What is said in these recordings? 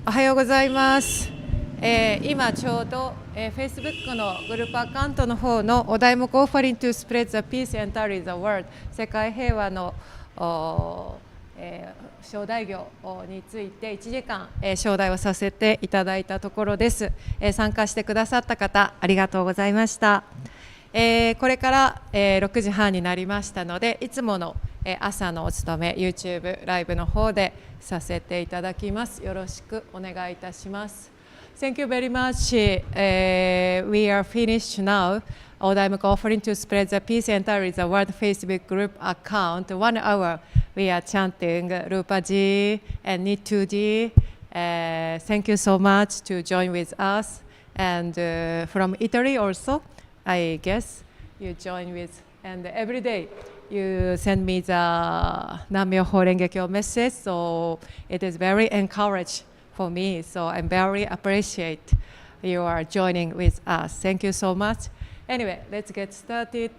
おはようございます。今ちょうど、Facebook のグループアカウントの方のお題目 Offering to spread the peace and carry the world 世界平和の招待業について1時間、招待をさせていただいたところです。参加してくださった方ありがとうございました。これから、6時半になりましたので、いつもの朝のお勤め YouTube ライブの方でさせていただきます。よろしくお願いいたします。Thank you very much. We are finished now. I'm offering to spread the peace and carry the world Facebook group account. 1 hour we are chanting Rupaji and Nituji. Thank you so much to join with us. And from Italy also, I guess you join with. And every day you send me the Nam-myoho Renge-kyo message, so it is very encouraging for me. So I'm very appreciate you are joining with us. Thank you so much. Anyway, let's get started.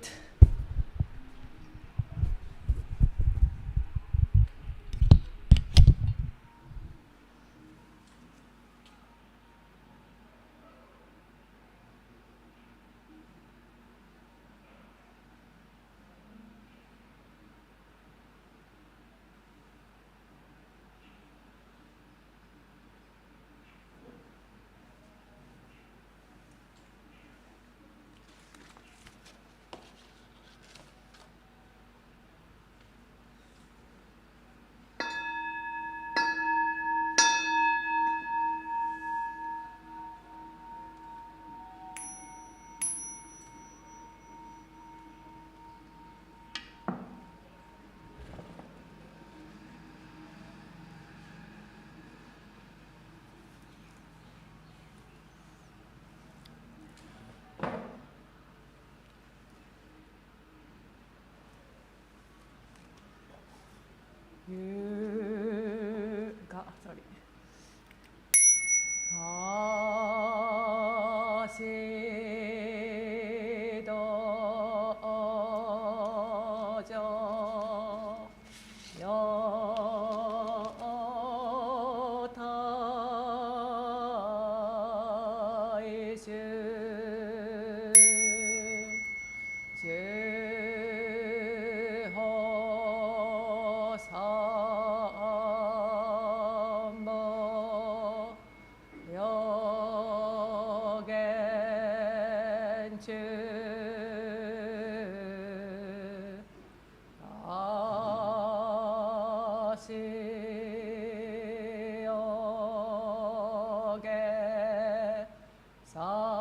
Sorry.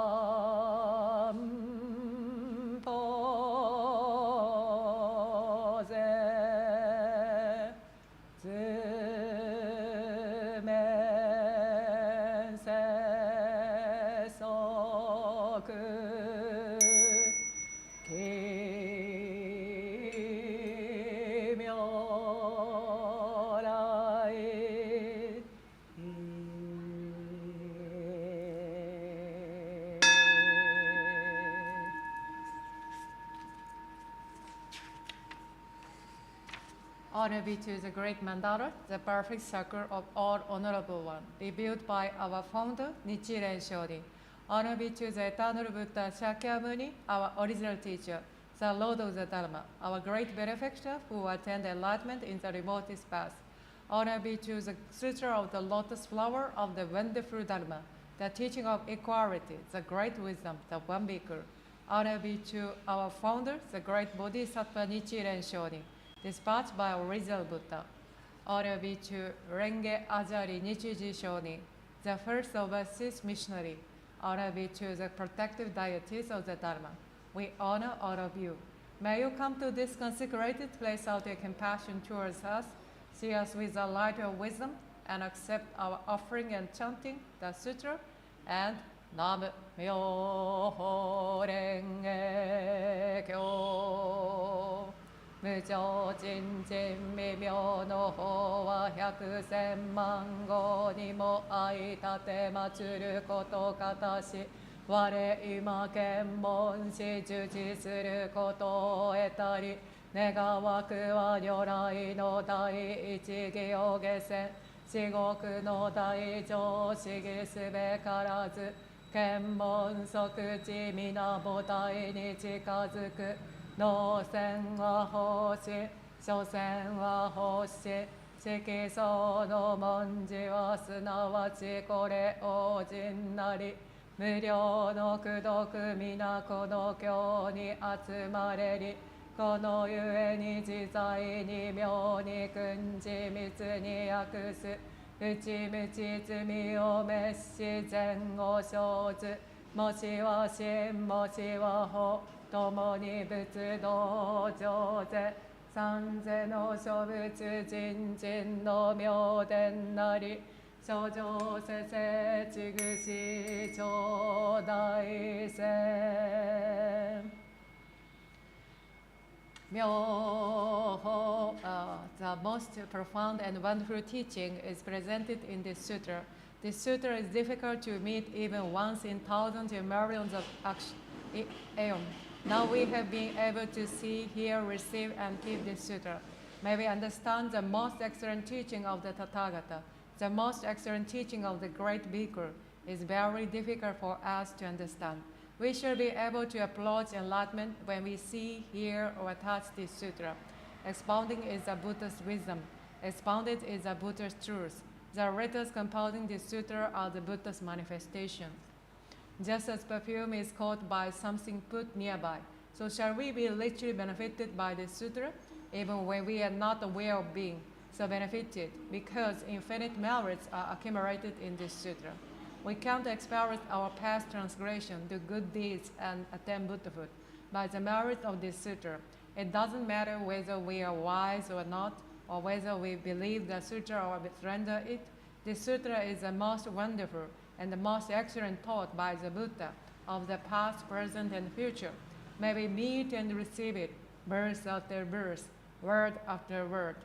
'Honor be to the great Mandala, the perfect circle of all honorable one, revealed by our founder, Nichiren Shu. Honor be to the eternal Buddha Shakyamuni, our original teacher, the Lord of the Dharma, our great benefactor who attained enlightenment in the remotest past. Honor be to the Sutra of the Lotus flower of the wonderful Dharma, the teaching of equality, the great wisdom, the one beaker. Honor be to our founder, the great Bodhisattva Nichiren Shu, dispatched by our original Buddha. Honor be to Renge Ajari Nichiji Shoni, the first overseas missionary. Honor be to the protective deities of the Dharma. We honor all of you. May you come to this consecrated place out your compassion towards us, see us with the light of wisdom, and accept our offering and chanting the Sutra and Nam-myoho Renge-kyo. 無常人人未妙の法は百千万号にも相立てまつることかたし、我今見聞し受持することを得たり、願わくは如来の第一義を下船、至極の大乗思議すべからず検問即地皆母体に近づく脳線は星所詮は星色相の文字はすなわちこれ王人なり無料の功徳皆この経に集まれりこのゆえに自在に妙に訓示密に訳す内無知罪を滅し善を生ずもしは真もしは法共に仏道上世三世の諸仏人人の妙伝なり諸上世世地口頂大戦妙法 The most profound and wonderful teaching is presented in this sutra. This sutra is difficult to meet even once in thousands and millions of aeons. Now we have been able to see, hear, receive, and keep this sutra. May we understand the most excellent teaching of the Tathagata. The most excellent teaching of the great Bhikkhu is very difficult for us to understand. We should be able to approach enlightenment when we see, hear, or touch this sutra. Expounding is the Buddha's wisdom. Expounded is the Buddha's truth. The letters composing this sutra are the Buddha's manifestation. Just as perfume is caught by something put nearby, so shall we be literally benefited by this sutra, even when we are not aware of being so benefited, because infinite merits are accumulated in this sutra. We come to experience our past transgression, do good deeds, and attain Buddhahood by the merit of this sutra. It doesn't matter whether we are wise or not, or whether we believe the sutra or surrender it. This sutra is the most wonderful and the most excellent taught by the Buddha of the past, present, and future. May we meet and receive it, verse after verse, word after word.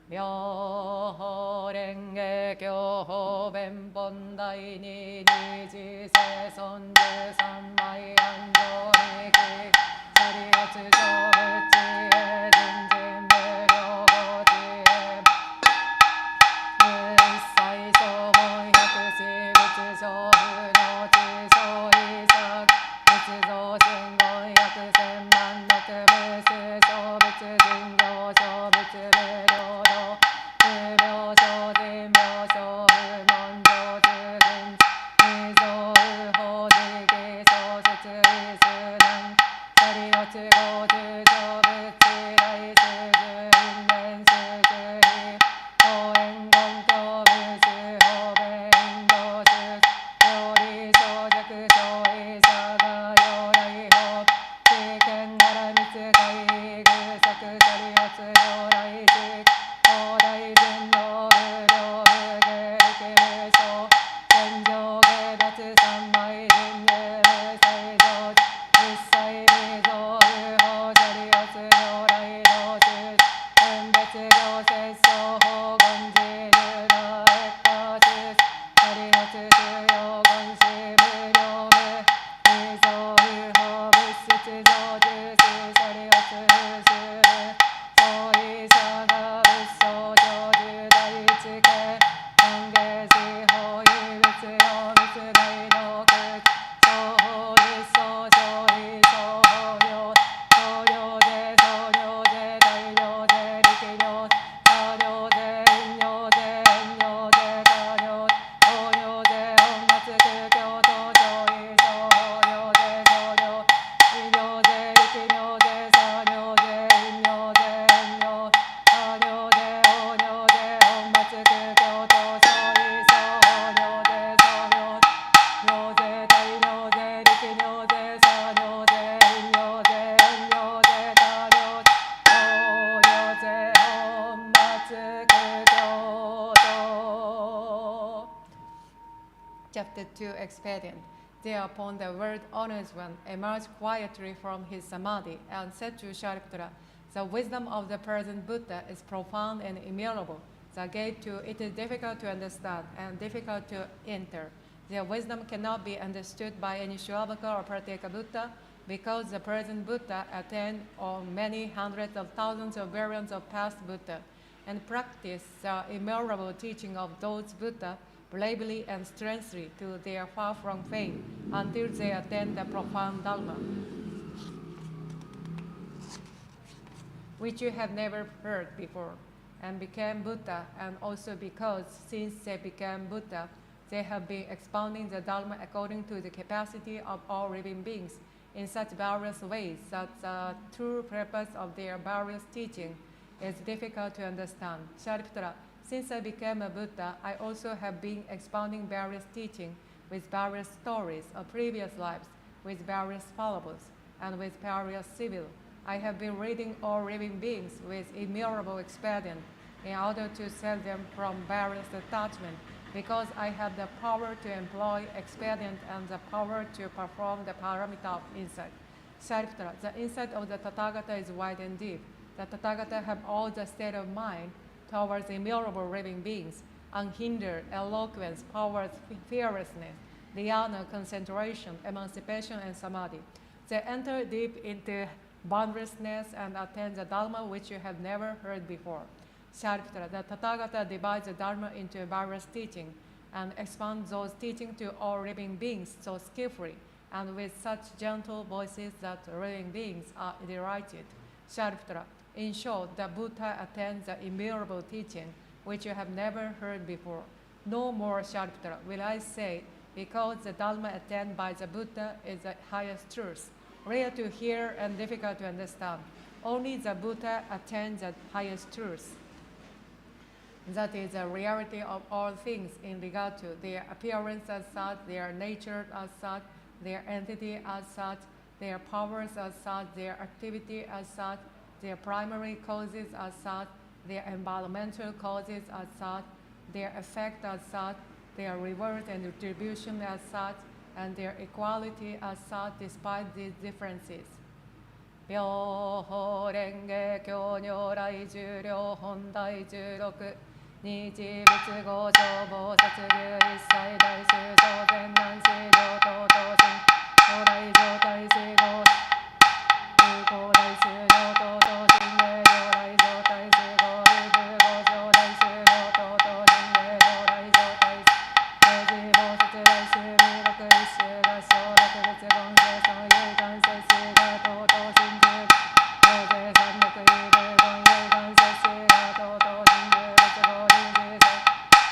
妙法蓮華経法弁本大に二次世尊十三昧安常力サリアツ上仏へ人人無量語知へ一切総門百死仏上部の知小異作仏像真言約千万六無数小仏人行小仏無量Chapter 2 Expedient. Thereupon the world honors one emerged quietly from his samadhi and said to Shariputra, the wisdom of the present Buddha is profound and immutable. The gate to it is difficult to understand and difficult to enter. Their wisdom cannot be understood by any Shravaka or Pratyeka Buddha, because the present Buddha attained on many hundreds of thousands of variants of past Buddha. and practice the immeasurable teaching of those Buddha bravely and strengthfully to their far-flung fame until they attain the profound Dharma, which you have never heard before, and became Buddha, and also because since they became Buddha, they have been expounding the Dharma according to the capacity of all living beings in such various ways that the true purpose of their various teaching is difficult to understand. Shariputra, since I became a Buddha, I also have been expounding various teaching with various stories of previous lives, with various parables, and with various civil. I have been reading all living beings with immeasurable expedient in order to save them from various attachments, because I have the power to employ expedient and the power to perform the paramita of insight. Shariputra, the insight of the Tathagata is wide and deep. The Tathagata have all the state of mind towards immeasurable living beings, unhindered eloquence, powers, fearlessness, dhyana, concentration, emancipation, and samadhi. They enter deep into boundlessness and attain the Dharma which you have never heard before. Shariputra, the Tathagata divides the Dharma into various teachings and expands those teachings to all living beings so skillfully and with such gentle voices that living beings are delighted. Shariputra, in short, the Buddha attains the immeasurable teaching which you have never heard before. No more, Shariputra, will I say, because the Dharma attained by the Buddha is the highest truth, rare to hear and difficult to understand. Only the Buddha attains the highest truth. That is the reality of all things in regard to their appearance as such, their nature as such, their entity as such, their powers as such, their activity as such, their primary causes as such, their environmental causes as such, their effect as such, their reward and retribution as such, and their equality as such despite these differences. 妙法蓮華経如来十両本第16日仏合唱菩薩流一切大衆当然南西上等等心如来上大士合流行大衆上等等心霊如来上大士合流合唱大衆上等等心霊如来上大士定時菩薩大衆弥勒一衆が小六仏言世尊有願世士が等々心中大勢三百一十言有願世士が等々心中仏合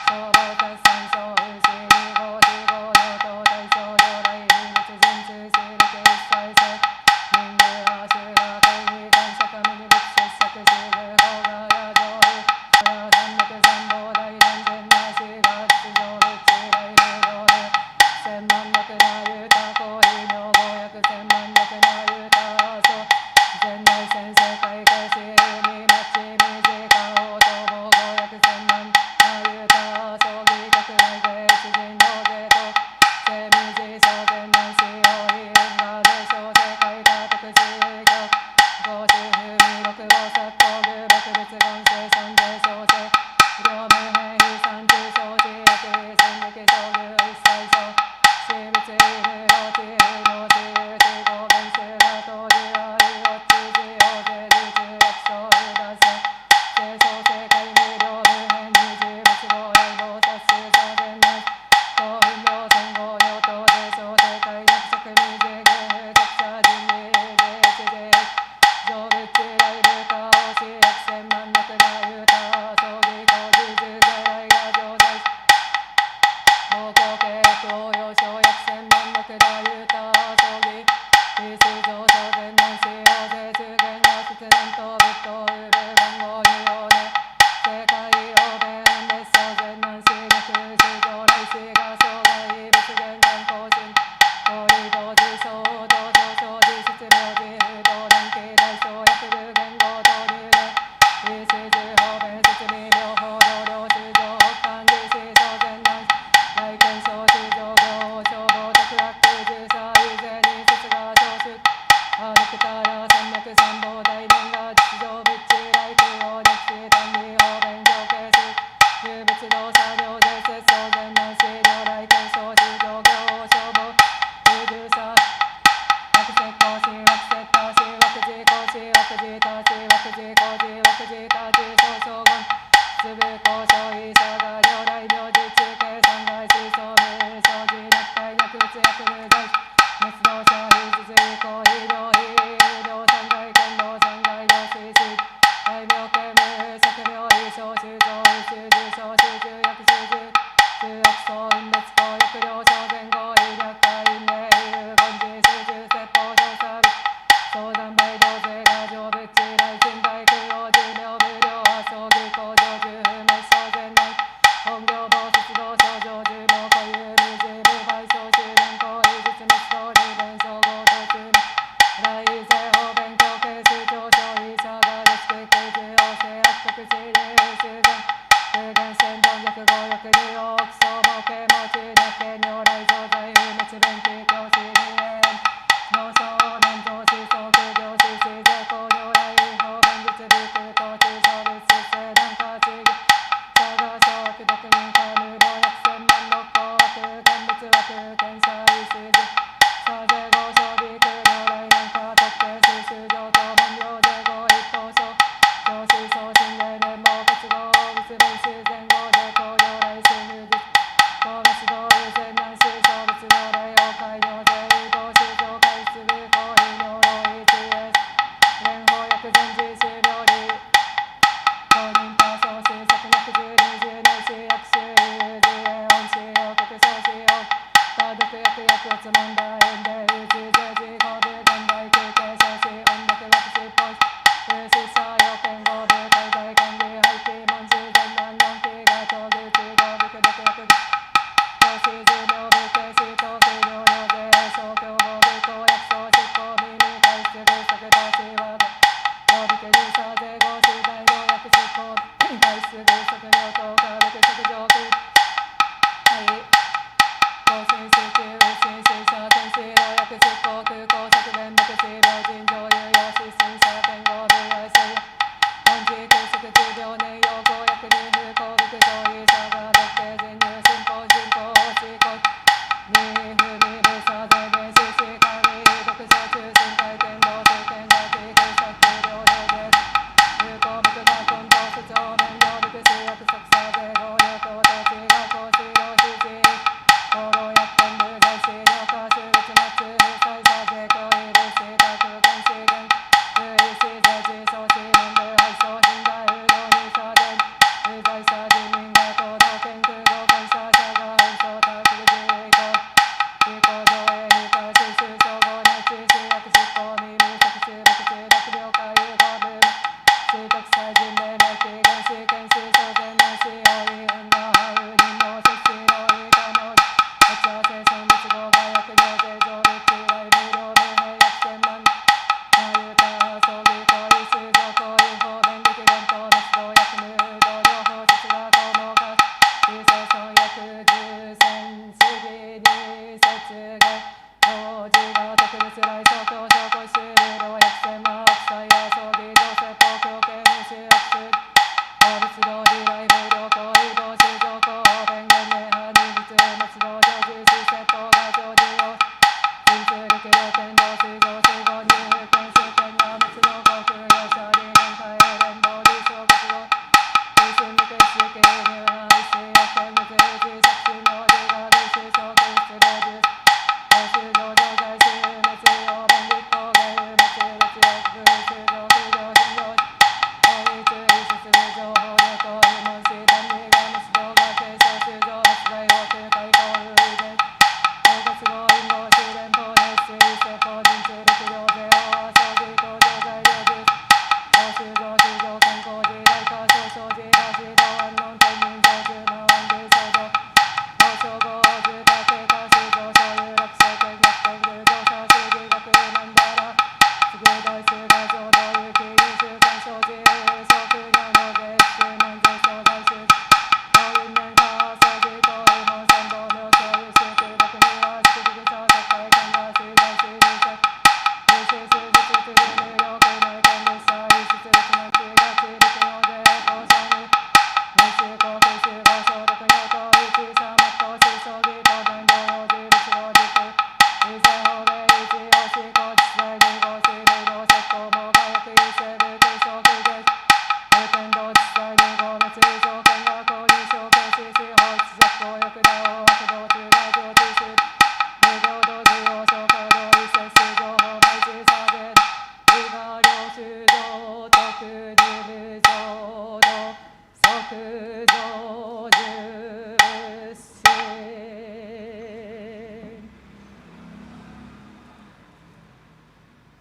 小菩薩三小有四二五四五両等大小如来秘密人中四力一切世人類阿修羅会議願釈迦牟尼仏出作四部法華経上部三六三宝大願千那四月上仏来無量千万億大有他行異名号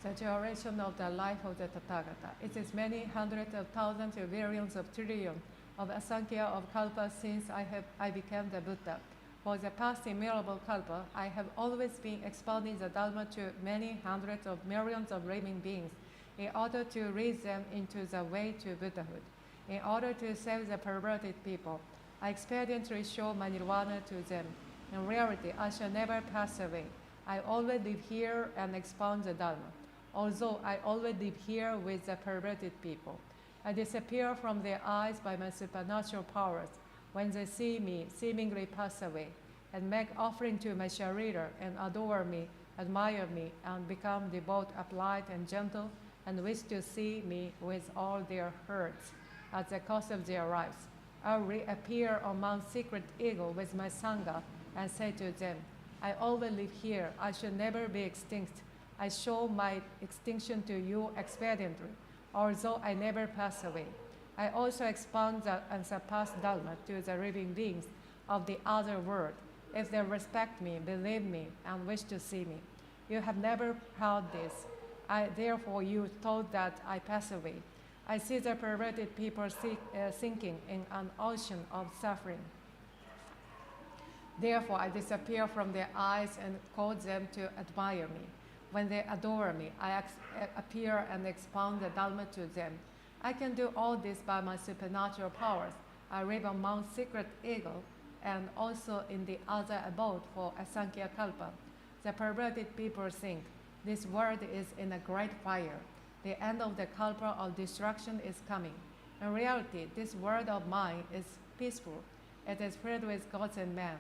The duration of the life of the Tathagata. It is many hundreds of thousands or billions of trillions of asankhya of kalpas since I became the Buddha. For the past immutable kalpa, I have always been expounding the Dharma to many hundreds of millions of living beings in order to lead them into the way to Buddhahood. In order to save the perverted people, I expediently show my nirvana to them. In reality, I shall never pass away. I always live here and expound the Dharma. Although I always live here with the perverted people, I disappear from their eyes by my supernatural powers when they see me seemingly pass away, and make offering to my sharira and adore me, admire me, and become devout, applied, and gentle, and wish to see me with all their hearts at the cost of their lives. I reappear among secret eagle with my sangha and say to them, I always live here. I shall never be extinct. I show my extinction to you expediently, although I never pass away. I also expound the unsurpassed Dharma to the living beings of the other world, if they respect me, believe me, and wish to see me. You have never heard this. Therefore you thought that I pass away. I see the perverted people sinking in an ocean of suffering. Therefore I disappear from their eyes and cause them to admire me. When they adore me, I appear and expound the Dharma to them. I can do all this by my supernatural powers. I live among secret eagle and also in the other abode for Asankhya Kalpa. The perverted people think, this world is in a great fire. The end of the Kalpa of destruction is coming. In reality, this world of mine is peaceful. It is filled with gods and men.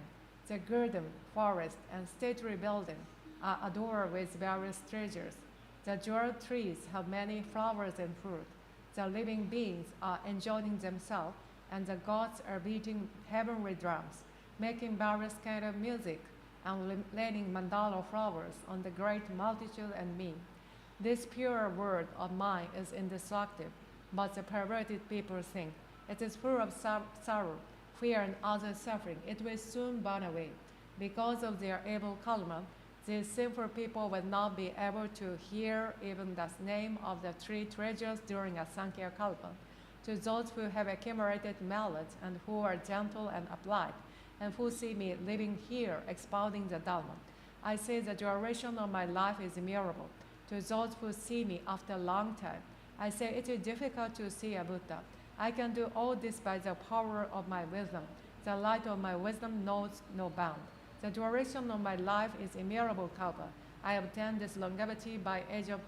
The garden, forest, and stately building are adored with various treasures. The jewel trees have many flowers and fruit. The living beings are enjoying themselves, and the gods are beating heavenly drums, making various kinds of music, and laying mandala flowers on the great multitude and me. This pure world of mine is indestructible, but the perverted people think it is full of sorrow, fear, and other suffering. It will soon burn away. Because of their evil karma, these sinful people will not be able to hear even the name of the three treasures during a Sankhya Kalpa. To those who have accumulated knowledge and who are gentle and applied, and who see me living here expounding the Dharma, I say the duration of my life is immutable. To those who see me after a long time, I say it is difficult to see a Buddha. I can do all this by the power of my wisdom. The light of my wisdom knows no bound. The duration of my life is immutable kalpa. I obtained this longevity by age of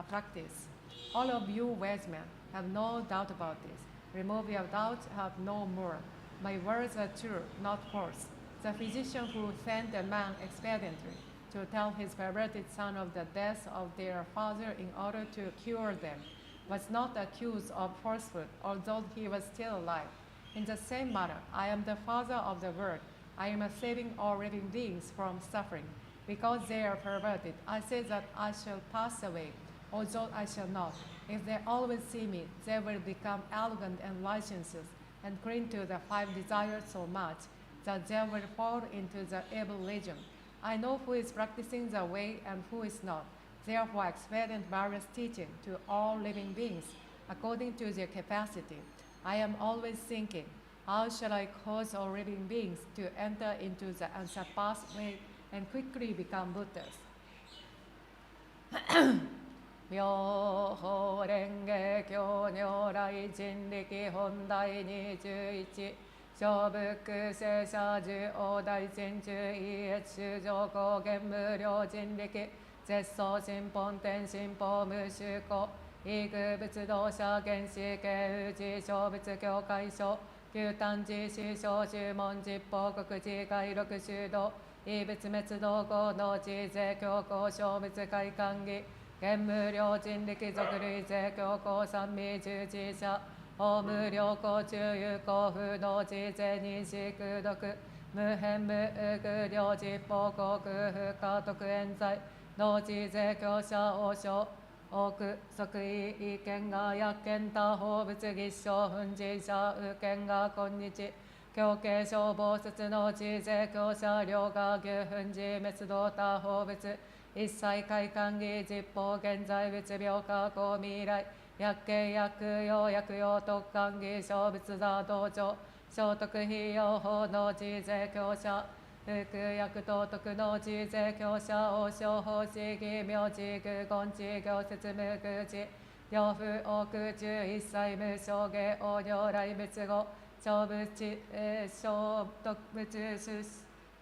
practice. All of you wise men have no doubt about this. Remove your doubt, have no more. My words are true, not false. The physician who sent a man expediently to tell his perverted son of the death of their father in order to cure them was not accused of falsehood, although he was still alive. In the same manner, I am the Father of the world. I am saving all living beings from suffering. Because they are perverted, I say that I shall pass away, although I shall not. If they always see me, they will become arrogant and licentious, and cling to the five desires so much that they will fall into the evil legion. I know who is practicing the way and who is not. Therefore, I expedient various teaching to all living beings according to their capacity. I am always thinking, how shall I cause all living beings to enter into the unsurpassed way and quickly become Buddhas? 妙法蓮華経如来人力本第21小仏聖者十大大仙中一越衆上高原無量人力絶相神本天神法無修行異空仏道者原始系宇治小仏教会所旧丹寺師小宗門実法国寺外六修道異仏滅道合の寺税教皇小仏会館儀現無量人力俗類税教皇三味従事者法無量公中有公不能寺税認識読無変無具量実法国不可得冤罪農寺税教者王将多く即位意見が薬見他法仏儀証奮寺者右見が今日教慶消防説の寺税教者両が牛奮寺滅道他法仏一切開館儀実法現在仏病化公未来薬刑薬用薬用特官儀小仏座道場聖徳費用法の寺税教者福薬道徳の寺税教者王将法師義名寺具言寺行説無空寺両夫多空中一切無償下王如来仏語小仏小徳仏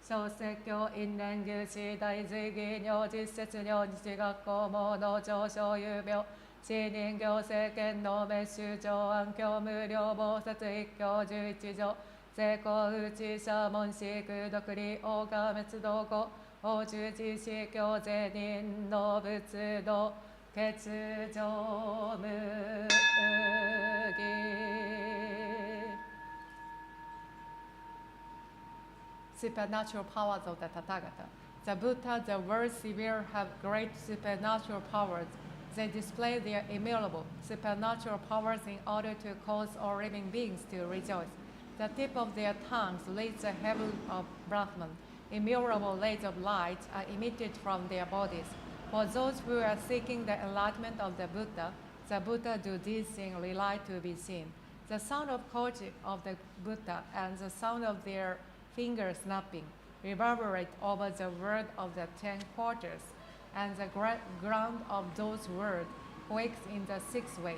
小説教因縁牛師大随義尿実説尿日学校網の上昇有病死人行政権の滅衆上安教無料謀殺一教11条成功宇治者門師空独立王が滅道後王十字司教税人の仏道欠如無義 Supernatural powers of the Tathagata. The Buddha, the world severe, have great supernatural powers. They display their immutable supernatural powers in order to cause all living beings to rejoice. The tip of their tongues leads the heaven of Brahman. Immutable rays of light are emitted from their bodies. For those who are seeking the enlightenment of the Buddha do these things rely to be seen. The sound of koji of the Buddha and the sound of their finger snapping reverberate over the world of the 10 quarters, and the ground of those words quakes in the 6 ways.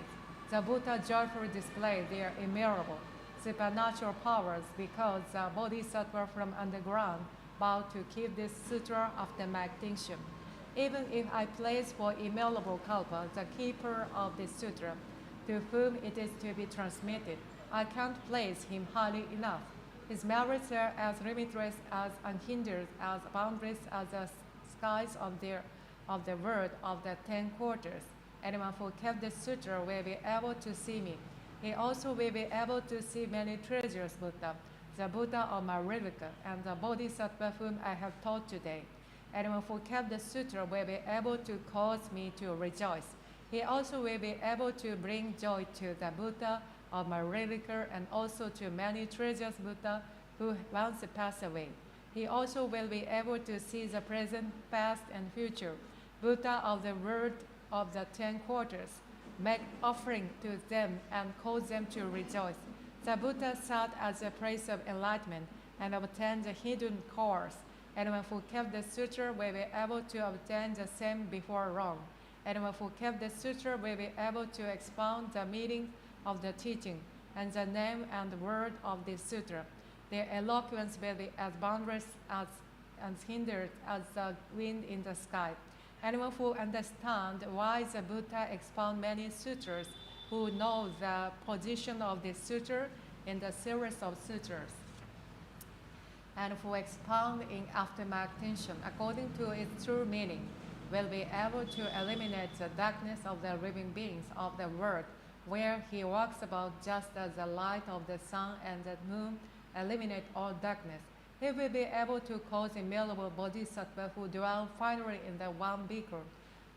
The Buddha joyfully displays their immutable supernatural powers because the bodhisattva from underground vow to keep this sutra after my extinction. Even if I place for immutable Kalpa the keeper of this sutra, to whom it is to be transmitted, I can't place him highly enough. His merits are as limitless, as unhindered, as boundless as the skies of the world of the 10 quarters. Anyone who kept the sutra will be able to see me. He also will be able to see many treasures Buddha, the Buddha of my replica, and the Bodhisattva whom I have taught today. Anyone who kept the sutra will be able to cause me to rejoice. He also will be able to bring joy to the Buddha of my replica and also to many treasures Buddha who once passed away. He also will be able to see the present, past, and future Buddha of the world of the 10 quarters, make offering to them and cause them to rejoice. The Buddha sat at the place of enlightenment and obtained the hidden course. Anyone who kept the sutra will be able to obtain the same before long. Anyone who kept the sutra will be able to expound the meaning of the teaching and the name and the word of this sutra. Their eloquence will be as boundless as unhindered as the wind in the sky. Anyone who understands why the Buddha expound many sutras, who know the position of the sutra in the series of sutras, and who expound in aftermath tension according to its true meaning, will be able to eliminate the darkness of the living beings of the world, where he walks about just as the light of the sun and the moon eliminate all darkness. He will be able to cause innumerable bodhisattvas who dwell finally in the one beacon.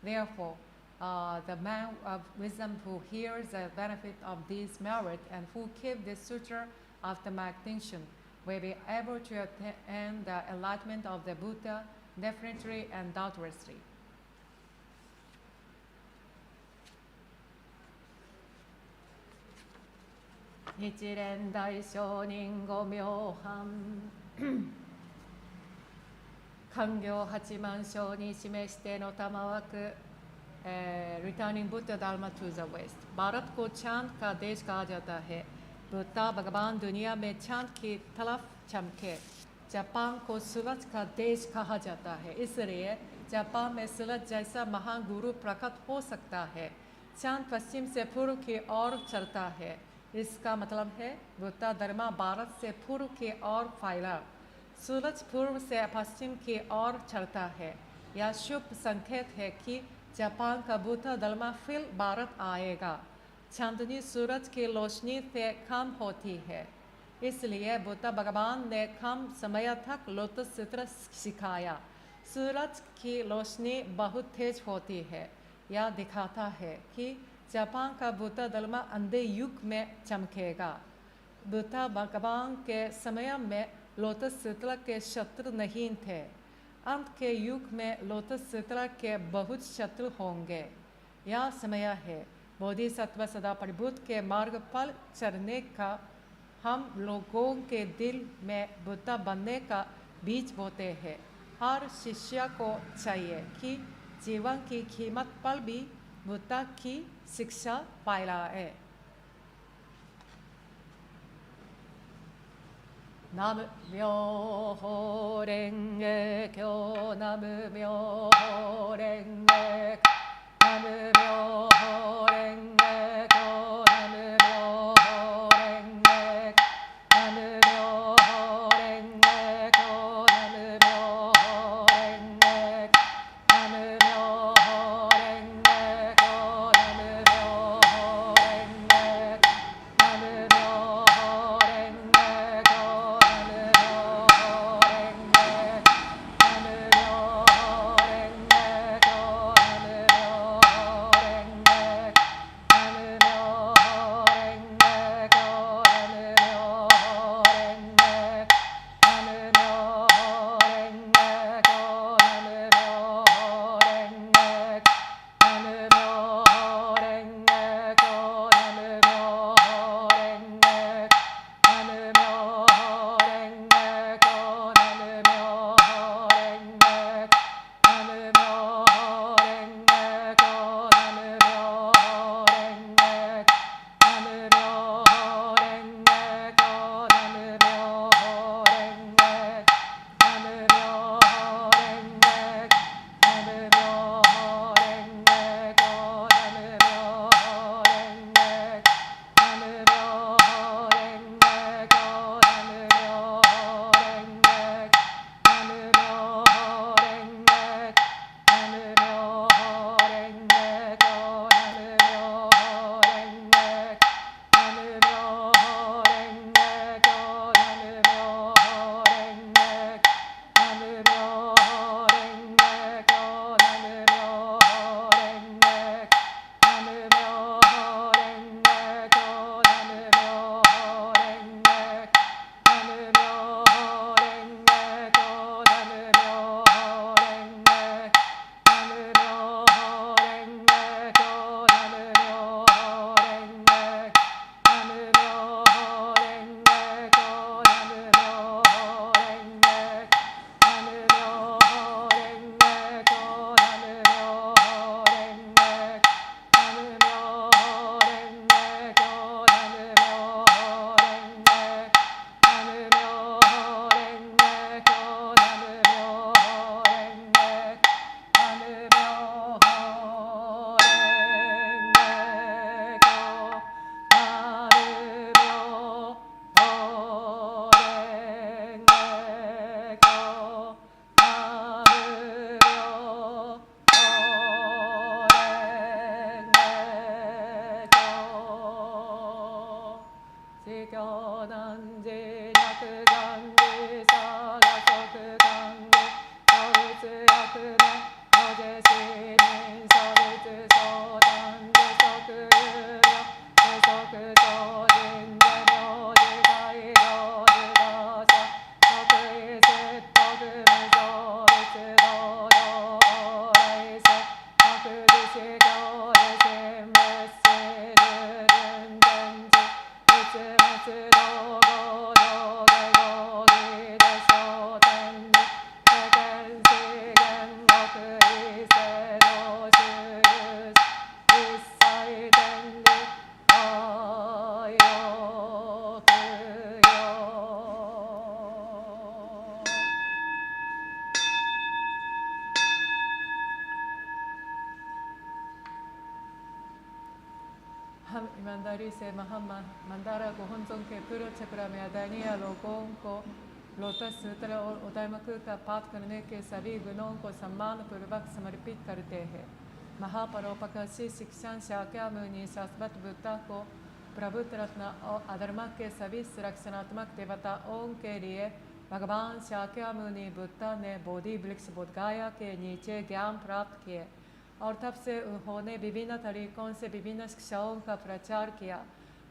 Therefore, the man of wisdom who hears the benefit of this merit and who keeps this sutra after meditation will be able to attain the enlightenment of the Buddha definitely and doubtlessly. 日蓮大聖人五妙藩官業八万章に示しての玉枠Returning Buddha Dharma to the West. Bharat को चांद का देश कहा जाता है. बुद्धा भगवान दुनिया में चांद की तरफ चमके. जापान को सूरज का देश कहा जाता है. इसलिए जापान में सूरज जैसा महान गुरु प्रकट हो सकता है. चांद पश्चिम से पूर्व की ओर चलता है. इसका मतलब है बुद्ध धर्म भारत से पूर्व की ओर फैला. सूरज पूर्व से पश्चिम की ओर चलता है. यह शुभ संकेत है कि जापान का बुद्ध धर्म फिर भारत आएगा. चांदनी सूरज की रोशनी से कम होती है. इसलिए बुद्ध भगवान ने कम समय तक लोटस सूत्र सिखाया. सूरज की रोशनी बहुत तेज होती है. यह दिखाता है कि जापान का बुद्ध धर्म अंधे युग में चमकेगा. बुद्ध भगवान के समय में लोटस सूत्र के शत्रु नहीं थे. अंत के युग में लोटस सूत्र के बहुत शत्रु होंगे. यह समय है बोधिसत्व सदा परिबुद्ध के मार्ग पर चलने का. हम लोगों के दिल में बुद्ध बनने का बीज बोते हैं. हर शिष्य को चाहिए कि जीवन की कीमत पर भी बुद्ध की शिक्षा फैलाए. Nam myoho renge kyo, nam myoho renge, nam myoho renge kyo, nam myoho renge, nam myoho renge kyo, nam myoho renge, nam myoho renge kyo, nam myoho renge, nam myoho renge kyo. Nam ईमानदारी से मंदारा गोहनजों के पूर्व चक्र में अदानिया लोगों को लोटस सूत्र और उदयमक का पाठ करने के सभी गुणों को सम्मान पूर्वक समर्पित करते हैं। महापरोपकाशी शिक्षण शाक्या मुनि शाश्वत बुद्धा को प्रभुत्व रत्न और अधर्म के सभी सुरक्षात्मक देवताओं के लिए भगवान शाक्या मुनि बुद्धा ने बोधि वृक्ष बोधगाया के नीचे ज्ञान प्राप्त किए और तब से उन्होंने विभिन्न तरीकों से विभिन्न शिक्षाओं का प्रचार किया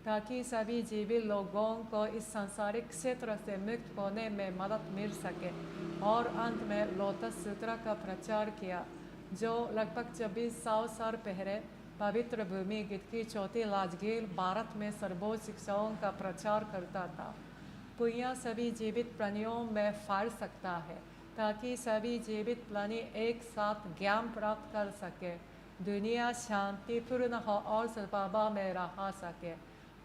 ताकि सभी जीवित लोगों को इस सांसारिक क्षेत्र से मुक्त होने में मदद मिल सके और अंत में लोटस सूत्र का प्रचार किया जो लगभग 2400 साल पहले पवित्र भूमि गिद्ध की चौथी राजगीर भारत में सर्वोच्च शिक्षाओं का प्रचार करता था। पुण्य सभी जीवित प्राणियों में फैल सकता है ताकि सभी जीवित प्राणी एक साथ ज्ञान प्राप्त कर सके, दुनिया शांतिपूर्ण हो और सद्भाव में रह सके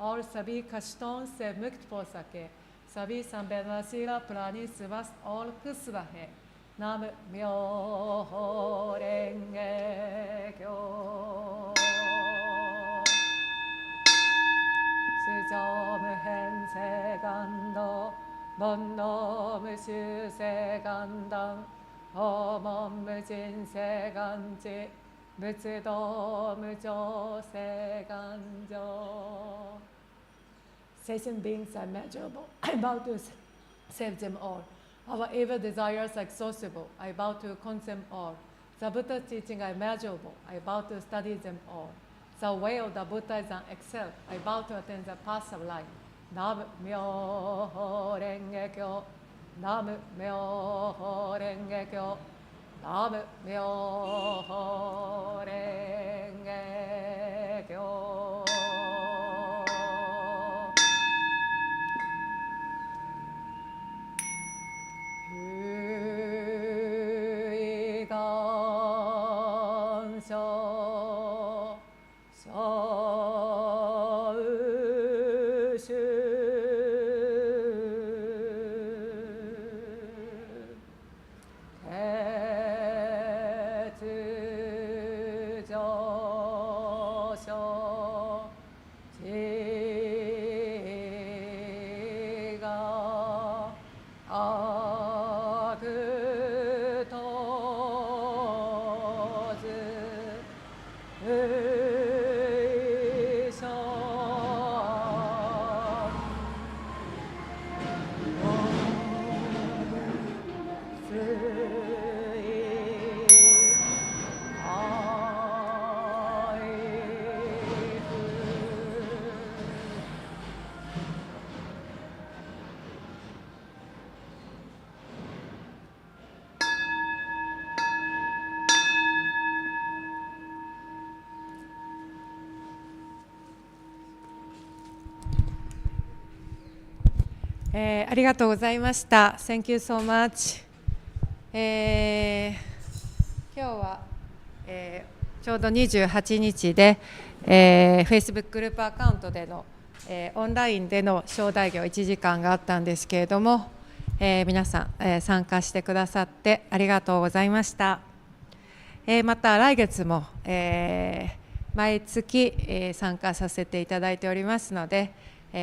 और सभी कष्टों से मुक्त हो सके। सभी संवेदनशील प्राणी स्वस्थ और खुश रहे। नाम म्योहो रेंगे क्यो 수점 행세간도 번노무수세간당 어멈무진세간지 무츠도무조세간조. Sentient beings are measurable. I vow to save them all. Our evil desires are exhaustible. I vow to consume all. The Buddha's teaching are measurable. I vow to study them all. The way of the Buddha is an excel. I vow to attain the path of life. Nam myoho renge kyo. Nam myoho renge kyo. Nam myoho renge kyo.ありがとうございました。Thank you so much。今日は、ちょうど28日で、Facebook グループアカウントでの、オンラインでの招待業1時間があったんですけれども、皆さん、参加してくださってありがとうございました。また来月も、毎月、参加させていただいておりますので、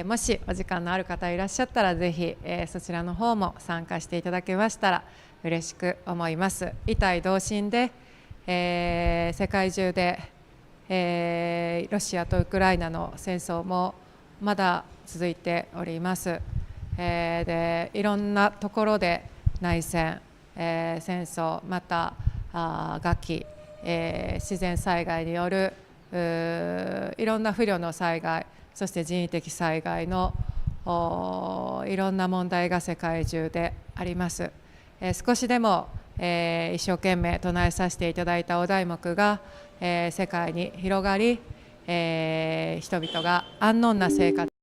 もしお時間のある方いらっしゃったらぜひ、そちらの方も参加していただけましたら嬉しく思います。異体同心で、世界中で、ロシアとウクライナの戦争もまだ続いております。でいろんなところで内戦、戦争また餓鬼、自然災害によるいろんな不慮の災害そして人為的災害のいろんな問題が世界中であります。少しでも、一生懸命唱えさせていただいたお題目が、世界に広がり、人々が安穏な生活